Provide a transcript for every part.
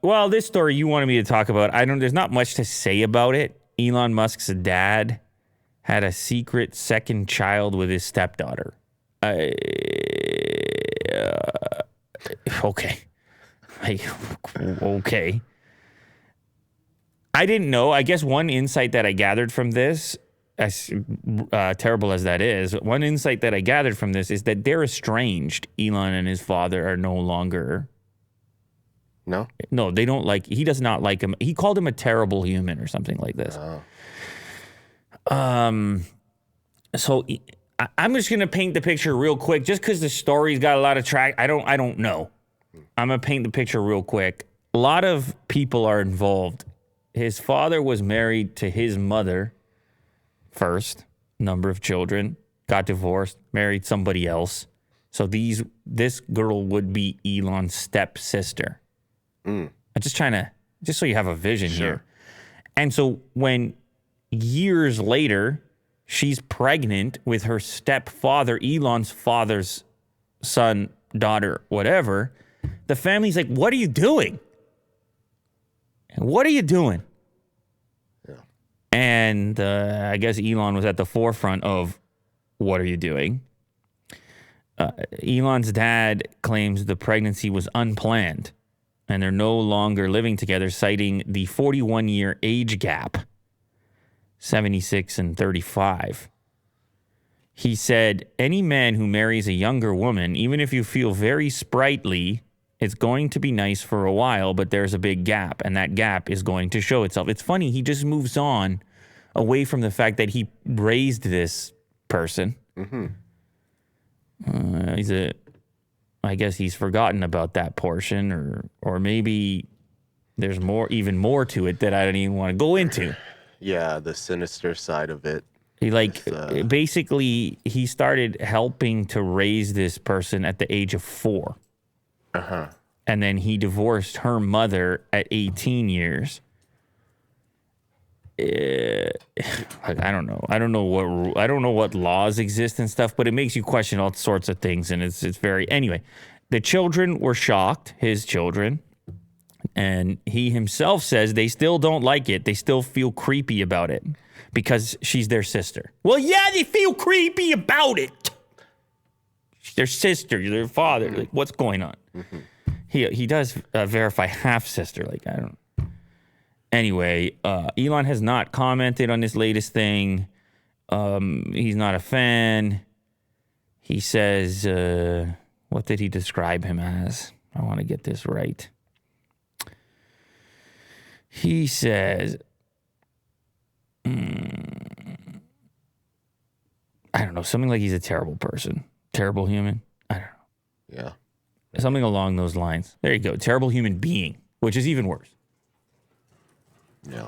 Well, this story you wanted me to talk about, there's not much to say about it. Elon Musk's dad had a secret second child with his stepdaughter. Okay. Okay. I didn't know. I guess one insight that I gathered from this, as terrible as that is, one insight that I gathered from this is that they're estranged. Elon and his father are no longer. No, they don't like. He does not like him. He called him a terrible human or something like this. Oh. So I'm just gonna paint the picture real quick, just because the story's got a lot of track. I don't know. I'm gonna paint the picture real quick. A lot of people are involved. His father was married to his mother first, number of children, got divorced, married somebody else. So this girl would be Elon's stepsister. I'm just so you have a vision here. And so when years later, she's pregnant with her stepfather, Elon's father's son, daughter, whatever, the family's like, what are you doing? What are you doing? Yeah. And I guess Elon was at the forefront of what are you doing? Elon's dad claims the pregnancy was unplanned and they're no longer living together, citing the 41-year age gap, 76 and 35. He said, any man who marries a younger woman, even if you feel very sprightly, it's going to be nice for a while, but there's a big gap, and that gap is going to show itself. It's funny, he just moves on away from the fact that he raised this person. Mm-hmm. I guess he's forgotten about that portion, or maybe there's even more to it that I don't even want to go into. Yeah, the sinister side of it. Basically, he started helping to raise this person at the age of 4. Uh-huh. And then he divorced her mother at 18 years. I don't know. I don't know what laws exist and stuff, but it makes you question all sorts of things, and it's very anyway. The children were shocked, his children, and he himself says they still don't like it. They still feel creepy about it because she's their sister. Well, yeah, they feel creepy about it. She's their sister, their father. Like, what's going on? Mm-hmm. He does verify half sister. Like, I don't. Anyway, Elon has not commented on this latest thing. He's not a fan. He says, what did he describe him as? I want to get this right. He says, I don't know, something like he's a terrible person. Terrible human? I don't know. Yeah. Something along those lines. There you go. Terrible human being, which is even worse. Yeah.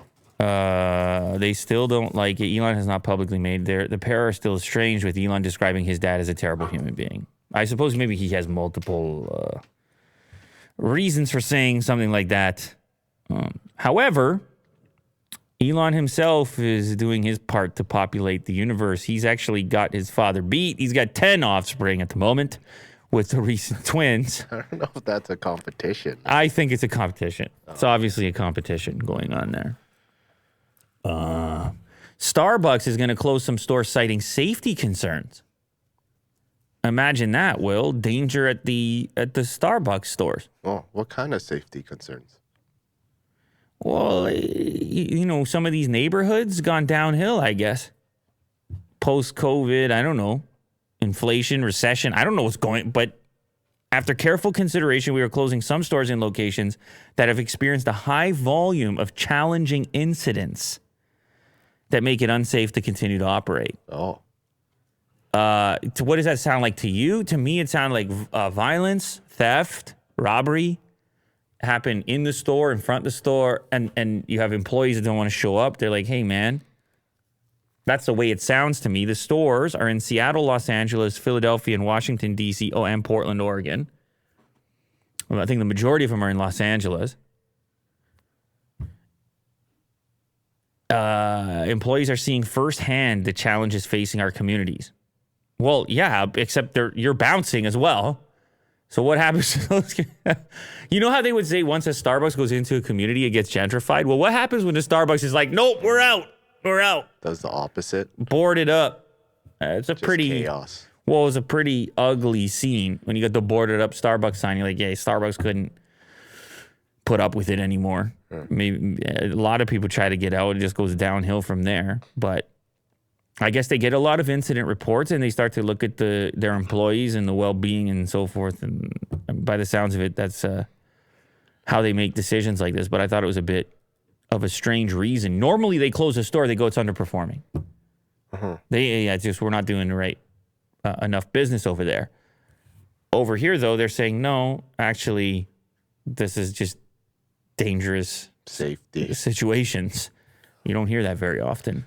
They still don't like it. Elon has not publicly made the pair are still estranged, with Elon describing his dad as a terrible human being. I suppose maybe he has multiple reasons for saying something like that. However, Elon himself is doing his part to populate the universe. He's actually got his father beat. He's got 10 offspring at the moment with the recent twins. I don't know if that's a competition. I think it's a competition. It's obviously a competition going on there. Starbucks is going to close some stores citing safety concerns. Imagine that, Will. Danger at the Starbucks stores. Oh, what kind of safety concerns? Well, some of these neighborhoods gone downhill, I guess. Post-COVID, I don't know. Inflation, recession, I don't know what's going, but after careful consideration, we are closing some stores in locations that have experienced a high volume of challenging incidents that make it unsafe to continue to operate. Oh. What does that sound like to you? To me, it sounded like violence, theft, robbery happen in the store, in front of the store, and you have employees that don't want to show up. They're like, hey, man. That's the way it sounds to me. The stores are in Seattle, Los Angeles, Philadelphia, and Washington, D.C., and Portland, Oregon. Well, I think the majority of them are in Los Angeles. Employees are seeing firsthand the challenges facing our communities. Well, yeah, except you're bouncing as well. So what happens to those? You know how they would say once a Starbucks goes into a community, it gets gentrified? Well, what happens when the Starbucks is like, nope, we're out. We're out. Does the opposite. Boarded up. It's a Just pretty chaos. Well, it was a pretty ugly scene when you got the boarded up Starbucks sign. You're like, yeah, Starbucks couldn't put up with it anymore. Maybe a lot of people try to get out. It just goes downhill from there. But I guess they get a lot of incident reports and they start to look at their employees and the well-being and so forth. And by the sounds of it, that's how they make decisions like this. But I thought it was a bit of a strange reason. Normally, they close a store. They go, it's underperforming. We're not doing the right enough business over there. Over here, though, they're saying, no, actually, this is just dangerous Safety. situations. You don't hear that very often.